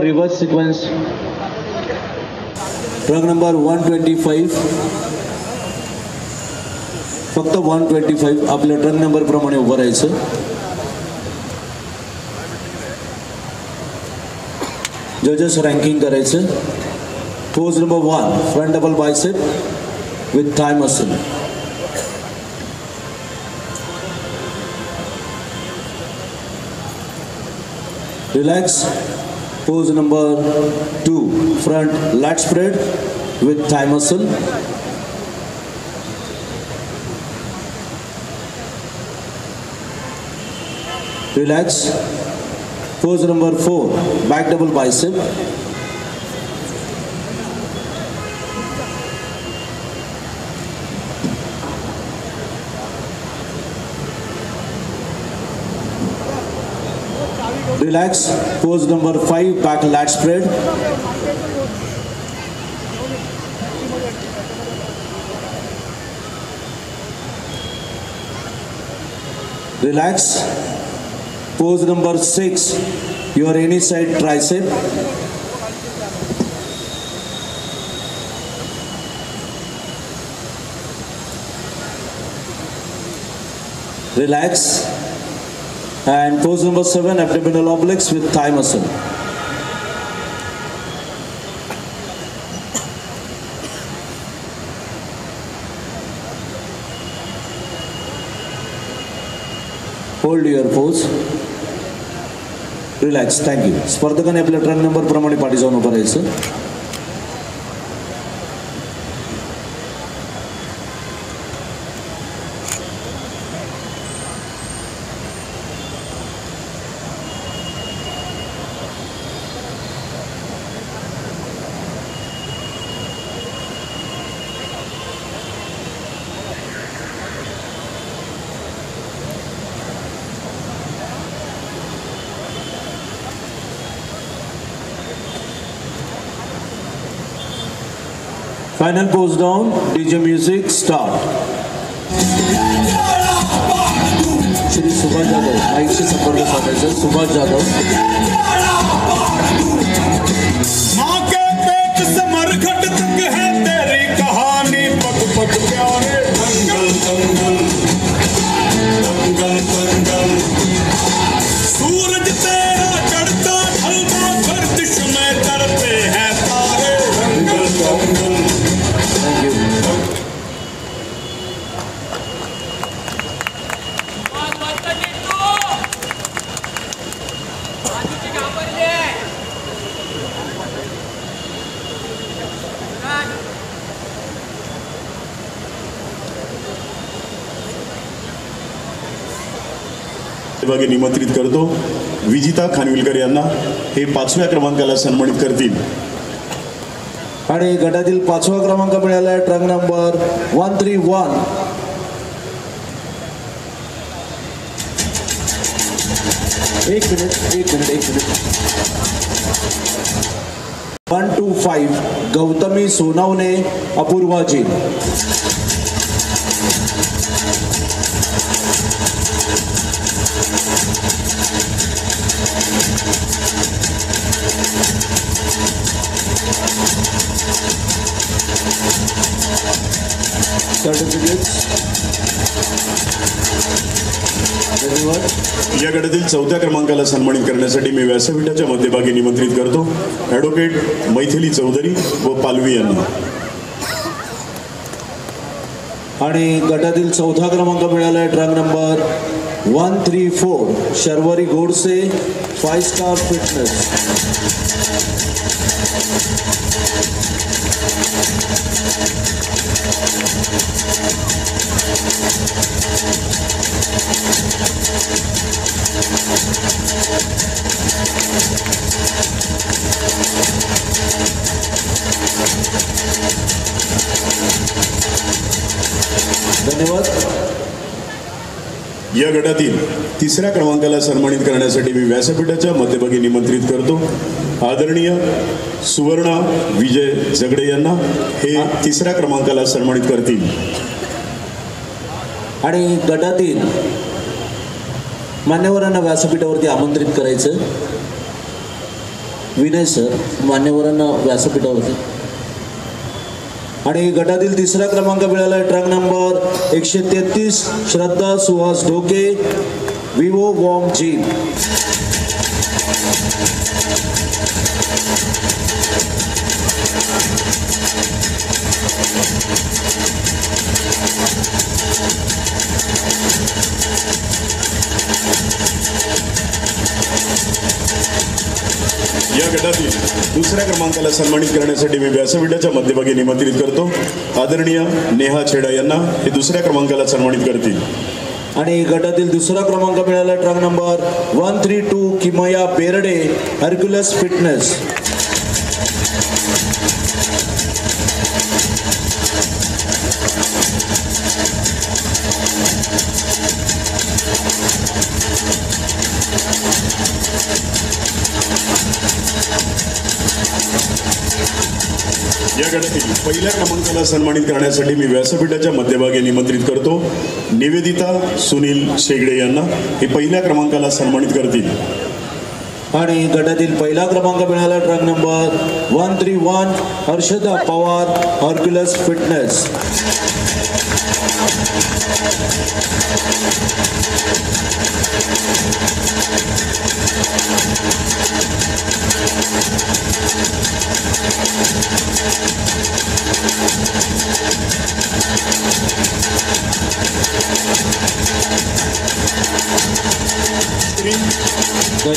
reverse sequence. Truck number 125. फक्त 125 आपल्या truck number प्रमाणे उभं राहायचं. जजेस रँकिंग करायचं. Pose number 1 front double bicep with thigh muscle. Relax. Pose number 2 front lat spread with thigh muscle. Relax. Pose number 4 back double bicep. Relax. Pose number 5 back lat spread. Relax. Pose number 6 your any side tricep. Relax. And pose number 7 abdominal obliques with thigh muscle. Hold your pose. Relax. Thank you. स्पर्धकाने आपल्या truck number प्रमाणे पाठी जाऊन उभं राहायचं. Final pose down, DJ music, start. Shri Subhash Jadhav, माईकशी संपर्क साधायचा. सुभाष जाधव. माँ के पेट से मरघट तक है तेरी कहानी, पग पग प्यारे दंगल दंगल दंगल दंगल. सूरज तेरा चढ़ता ढलता गर्दिश में करते हैं तारे दंगल दंगल. सहभागी निमंत्रित करतो. विजिता खानविलकर यांना हे 5व्या क्रमांकाला सन्मानित करतील. आणि गटातील 5वा क्रमांक मिळाला ट्रक नंबर 131. एक मिनिट 125 गौतमी सोनावणे अपूर्वाजी. या गटातील 4थ्या क्रमांकाला सन्मानित करण्यासाठी मी व्यासपीठाच्या मध्यभागी निमंत्रित करतो ॲडव्होकेट मैथिली चौधरी व पालवी यांना. आणि गटातील 4था क्रमांक मिळाला आहे truck number 134 Sharvari Godse 5 star fitness. धन्यवाद. या गटातील 3ऱ्या क्रमांकाला सन्मानित करण्यासाठी मी व्यासपीठाच्या मध्यभागी निमंत्रित करतो आदरणीय सुवर्णा विजय जगडे यांना. हे 3ऱ्या क्रमांकाला सन्मानित करतील. आणि गटातील मान्यवरांना व्यासपीठावरती आमंत्रित करायचं. विनय सर मान्यवरांना व्यासपीठावरती. आणि गटातील तिसरा क्रमांक मिळाला आहे ट्रक नंबर 133 श्रद्धा सुहास ढोके विवो वॉम जी. या गटातील दुसऱ्या क्रमांकाला सन्मानित करण्यासाठी मी व्यासपीठाच्या मध्यभागी निमंत्रित करतो. आदरणीय नेहा छेडा यांना हे दुसऱ्या क्रमांकाला सन्मानित करतील. आणि गटातील दुसरा क्रमांक मिळाला ट्रक नंबर 132 किमया बेर्डे हर्क्युलस फिटनेस. या गटातील पहिल्या क्रमांकाला सन्मानित करण्यासाठी मी व्यासपीठाच्या मध्यभागी निमंत्रित करतो. निवेदिता सुनील शेगडे यांना हे पहिल्या क्रमांकाला सन्मानित करतील. आणि गटातील पहिला क्रमांक मिळाला truck number 131 Harshada Pawar Hercules fitness.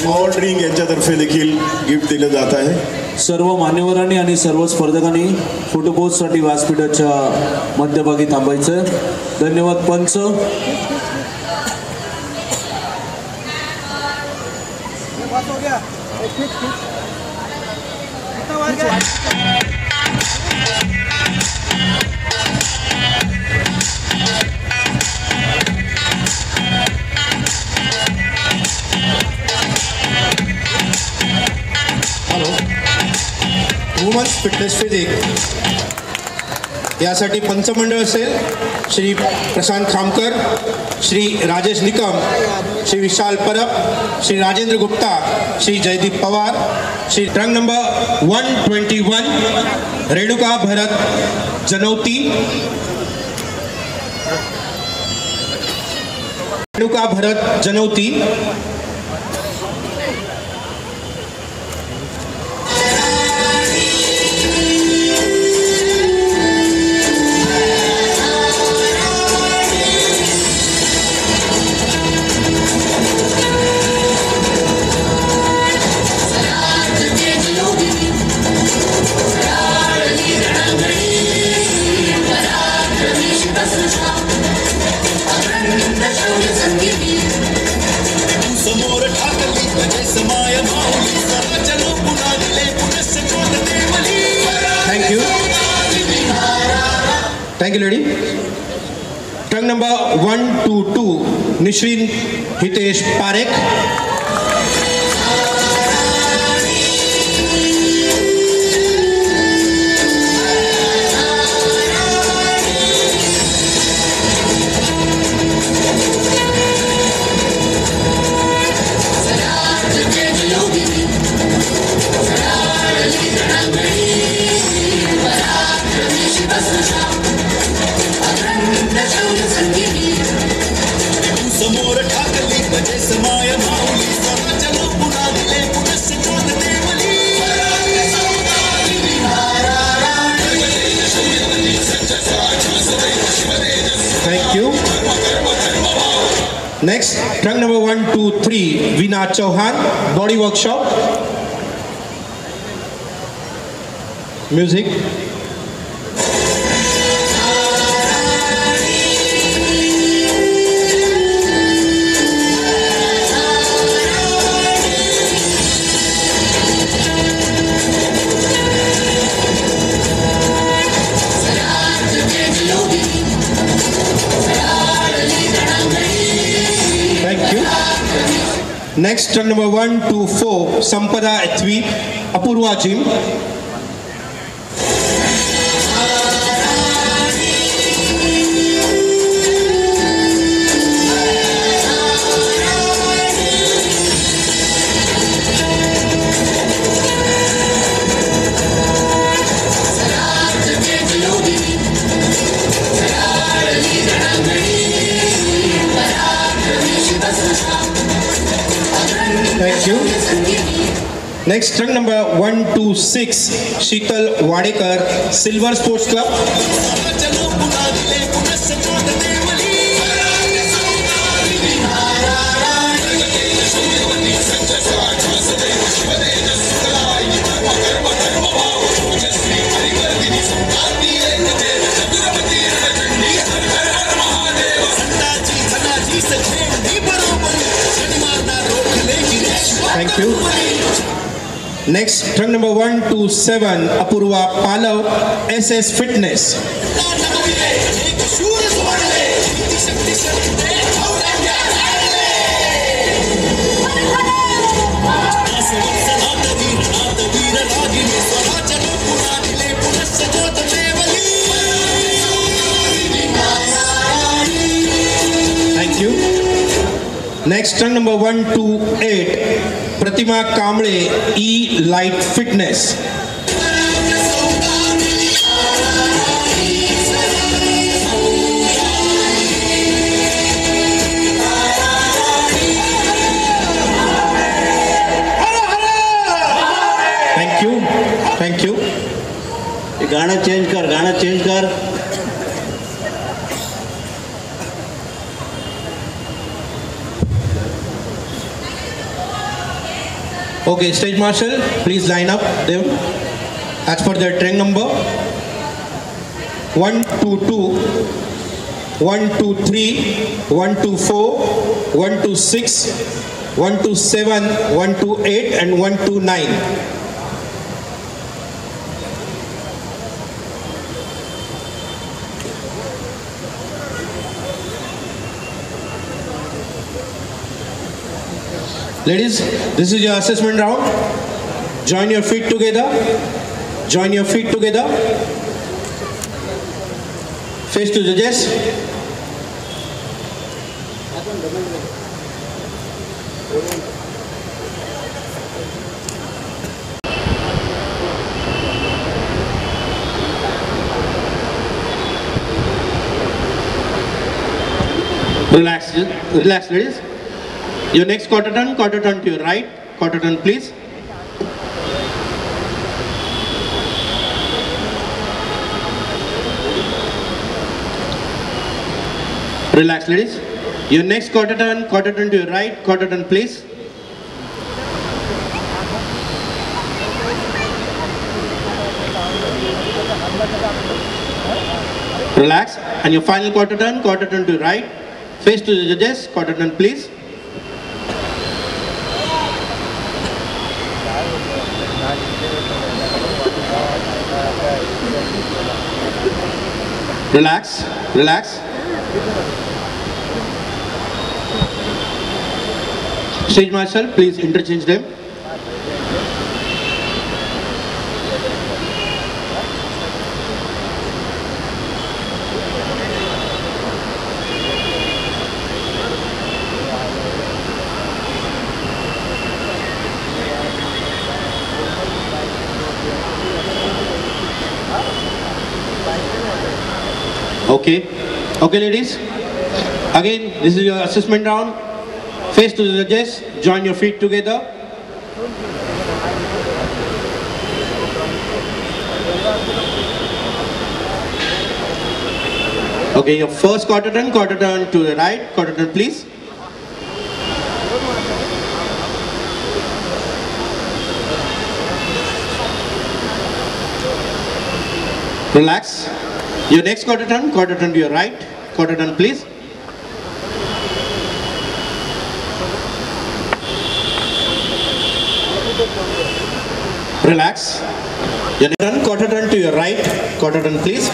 Power drink यांच्यातर्फे देखील गिफ्ट दिलं जात आहे. सर्व मान्यवरांनी आणि सर्व स्पर्धकांनी फोटोपोजसाठी व्यासपीठाच्या मध्यभागी थांबायचं. धन्यवाद पंच. वुमन्स फिटनेस फिजिक यासाठी पंचमंडळ असेल Shri Prashant Khamkar, Shri Rajesh Nikam, Shri Vishal Parab, Shri Rajendra Gupta, Shri Jaydeep Pawar, Shri truck number 121 Renuka Bharat Janauti, Renuka Bharat Janauti. Thank you, lady. Truck number 122, Nishrin Hitesh Parekh. Thank you. Next, truck number 123, Veena Chauhan, Body Workshop. Music. Next, truck number 124, Sampada Ethvi, Apurva Gym. Next trunk number 126 Sheetal Wadekar silver sports club. Thank you. Next, trunk number 127, Apurva Palav, SS Fitness. Thank you. Next, trunk number 128, Pratima Kamble, E Light Fitness. Thank you. Thank you. गाणं change कर. Okay, stage marshal, please line up them as per their train number. 122, 123, 124, 126, 127, 128 and 129. Ladies, this is your assessment round. Join your feet together. Join your feet together. Face to judges. Relax, relax, ladies. Your next quarter turn to your right, quarter turn please. Relax ladies. Your next quarter turn to your right, quarter turn please. Relax, and your final quarter turn to your right, face to the judges, quarter turn please. Relax, relax. Stage marshal, please interchange them. Okay ladies, again this is your assessment round. Face to the judges, join your feet together. Okay, your first quarter turn to the right, quarter turn please. Relax. Your next quarter turn to your right, quarter turn please. Relax. Your next turn, quarter turn to your right, quarter turn please.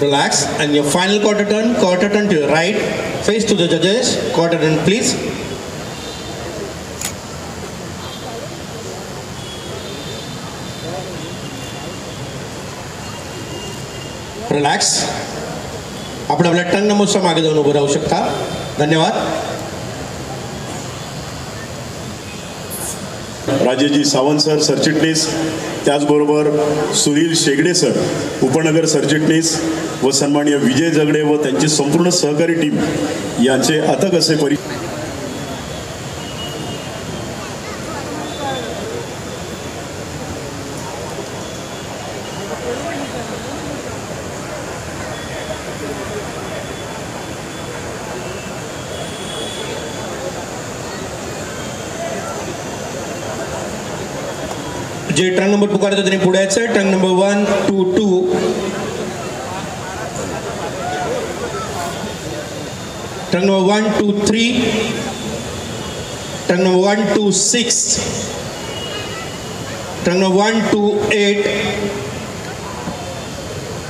Relax, and your final quarter turn to your right, face to the judges, quarter turn please. Relax. आपण आपल्या टंग नमोसच्या मागे जाऊन उभं राहू शकता. धन्यवाद. राजेशजी Sawant sir, सरचिटणीस त्याचबरोबर सुनील शेगडे सर, उपनगर सरचिटणीस व सन्माननीय विजय जगडे व त्यांची संपूर्ण सहकारी टीम यांचे अथक असे जे ट्रंक नंबर पुकारतो त्यांनी पुढे यायचं. Trunk number 1, 2, 2, trunk number 1, 2, 3, trunk number 1, 2, 6, trunk number 1, 2, 8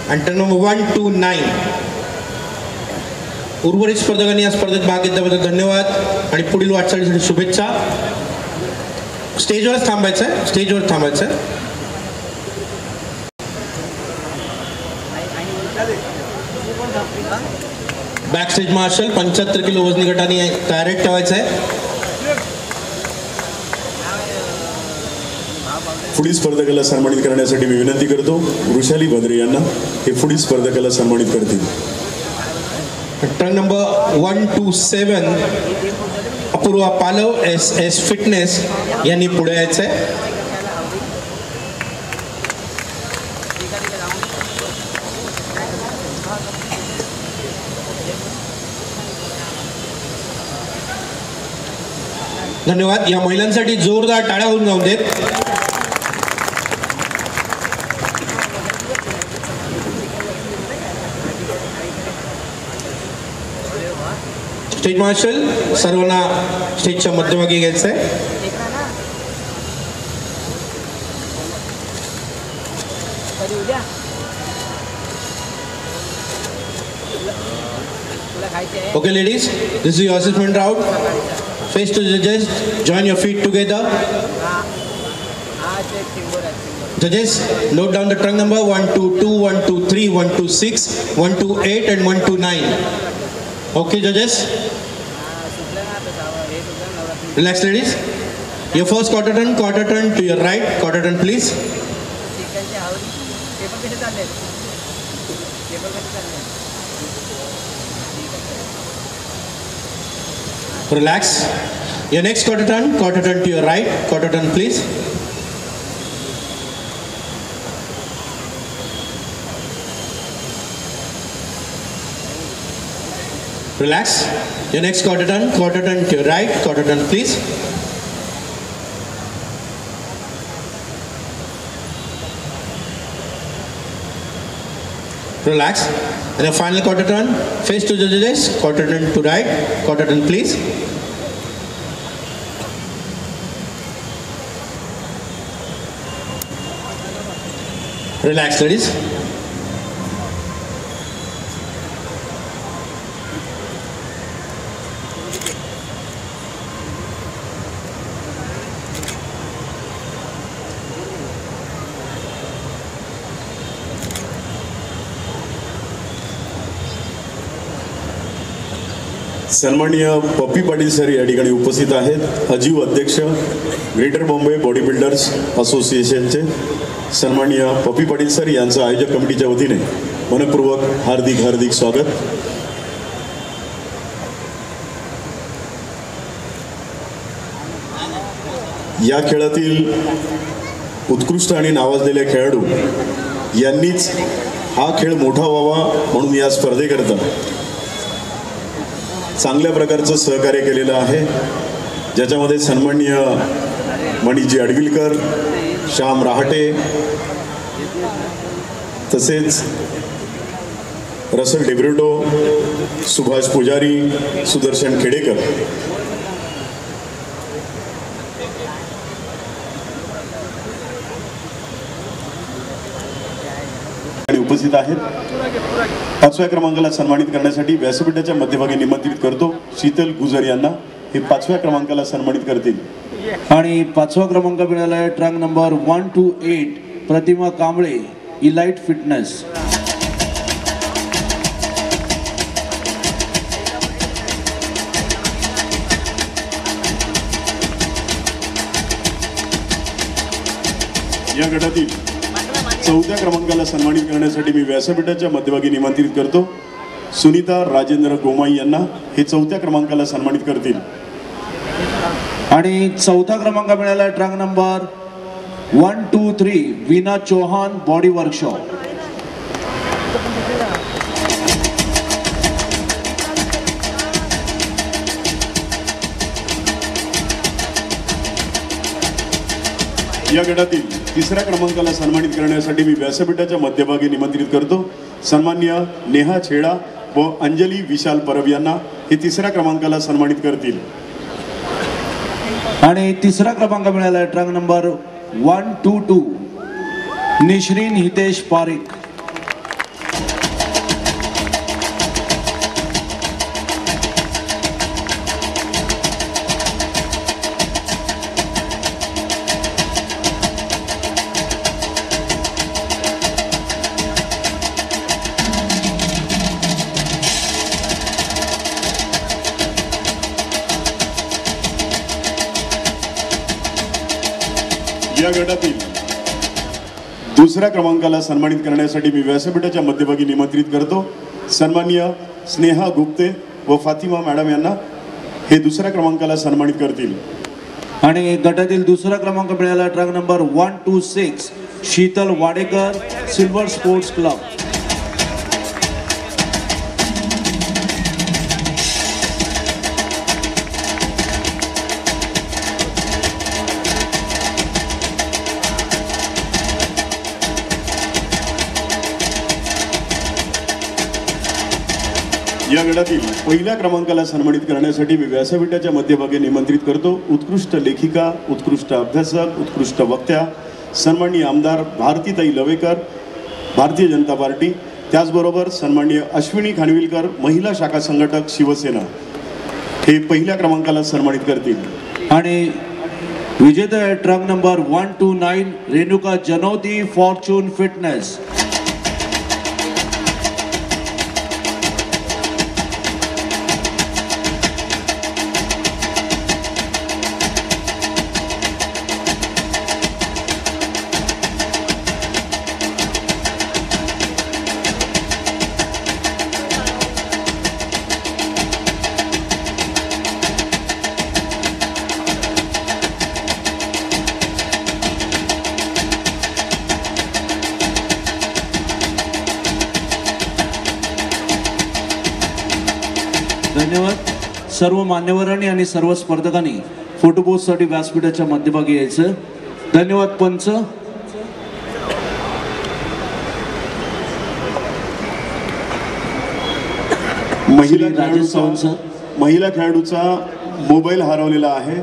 आणि ट्रंक नंबर 1, 2, 9. उर्वरित स्पर्धकांनी या स्पर्धेत भाग घेतल्याबद्दल धन्यवाद आणि पुढील वाटचालीसाठी शुभेच्छा. स्टेजवरच थांबायचं आहे, स्टेजवर थांबायचं आहे. बॅक स्टेज मार्शल 75 किलो वजनी गटाने तयारीत ठेवायचं आहे. पुढील स्पर्धकाला सन्मानित करण्यासाठी मी विनंती करतो वृषाली भद्रे यांना. हे पुढील स्पर्धकाला सन्मानित करतील. ट्रंक नंबर 1, 2, 7 अपूर्वा पालव SS फिटनेस यांनी पुढे यायचं आहे. धन्यवाद. या महिलांसाठी जोरदार टाळ्या होऊन जाऊन देत. स्टेज मार्शल सर्वांना स्टेजच्या मध्यभागी घ्यायचं आहे. Okay ladies, this is your assessment round. Face to judges, join your feet together. Judges, note down the trunk number 1, 2, 2, 1, 2, 3, 1, 2, 6, 1, 2, 8 and 1, 2, 9. Okay judges? Relax ladies. Your first quarter turn to your right, quarter turn please. Relax. Your next quarter turn to your right, quarter turn please. Relax. Your next quarter turn to your right, quarter turn please. Relax. And a final quarter turn, face to the judges, quarter turn to right, quarter turn please. Relax ladies. सन्माननीय पप्पी Patil sir या ठिकाणी उपस्थित आहेत. अजीव अध्यक्ष greater Bombay body builders असोसिएशनचे सन्माननीय पप्पी पाटील सर यांचं आयोजक कमिटीच्या वतीने मनपूर्वक हार्दिक हार्दिक स्वागत. या खेळातील उत्कृष्ट आणि नावाजलेले खेळाडू यांनीच हा खेळ मोठा व्हावा म्हणून या स्पर्धेकरता चांगल्या प्रकारचं सहकार्य केलेलं आहे, ज्याच्यामध्ये सन्माननीय मणिजी अडविलकर, श्याम राहटे तसेच रसल डेब्रिटो, सुभाष पुजारी, सुदर्शन खेडेकर उपस्थित आहेत. 5व्या क्रमांकाला सन्मानित करण्यासाठी व्यासपीठाच्या मध्यभागी निमंत्रित करतो शीतल गुजर यांना. हे 5व्या क्रमांकाला सन्मानित करतील. आणि 5वा क्रमांक मिळाला आहे trunk number 1 to 8 Pratima Kamble, elite fitness. या गटातील 4थ्या क्रमांकाला सन्मानित करण्यासाठी मी व्यासपीठाच्या मध्यभागी निमंत्रित करतो सुनीता राजेंद्र गोमाई यांना. हे 4थ्या क्रमांकाला सन्मानित करतील. आणि 4था क्रमांक मिळाला truck number 123 Veena Chauhan body workshop. या गटातील 3ऱ्या क्रमांकाला सन्मानित करण्यासाठी मी व्यासपीठाच्या मध्यभागी निमंत्रित करतो सन्माननीय नेहा छेडा व अंजली विशाल परब यांना. हे 3ऱ्या क्रमांकाला सन्मानित करतील. आणि 3रा क्रमांक मिळाला ट्रक नंबर 122 निश्रीन हितेश पारिक. या गटातील 2ऱ्या क्रमांकाला सन्मानित करण्यासाठी मी व्यासपीठाच्या मध्यभागी निमंत्रित करतो सन्माननीय स्नेहा गुप्ते व फातिमा मॅडम यांना. हे 2ऱ्या क्रमांकाला सन्मानित करतील. आणि गटातील 2रा क्रमांक मिळाला truck number 126 Sheetal Wadekar silver sports club. या गटातील 1ल्या क्रमांकाला सन्मानित करण्यासाठी मी व्यासपीठाच्या मध्यभागी निमंत्रित करतो उत्कृष्ट लेखिका, उत्कृष्ट अभ्यासक, उत्कृष्ट वक्त्या सन्माननीय आमदार भारतीताई लवेकर भारतीय जनता पार्टी. त्याचबरोबर सन्माननीय अश्विनी खानविलकर महिला शाखा संघटक शिवसेना. हे 1ल्या क्रमांकाला सन्मानित करतील. आणि विजेता truck number 129 Renuka Janoti Fortune Fitness. धन्यवाद. सर्व मान्यवरांनी आणि सर्व स्पर्धकांनी फोटोपोजसाठी व्यासपीठाच्या मध्यभागी यायचं. धन्यवाद पंच. महिला खेळाडूचा मोबाईल हरवलेला आहे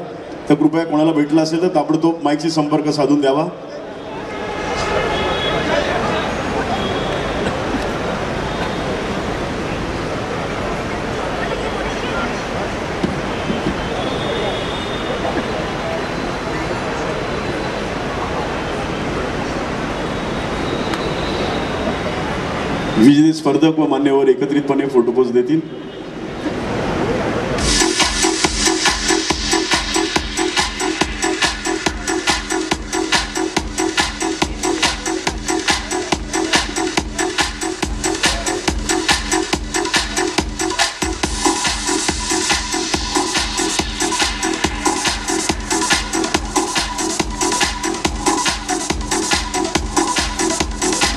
तर कृपया कोणाला भेटला असेल तर ताबडतोब माईकशी संपर्क साधून द्यावा. विजेते स्पर्धक व मान्यवर एकत्रितपणे फोटोपोज देतील.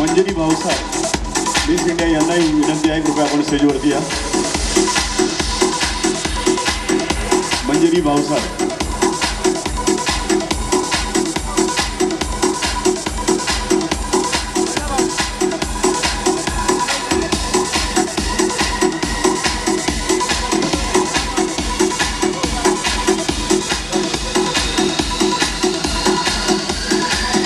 मंजरी भावसार मिस इंडिया यांनाही विनंती आहे कृपया आपण स्टेजवरती या. मंजरी भावसार.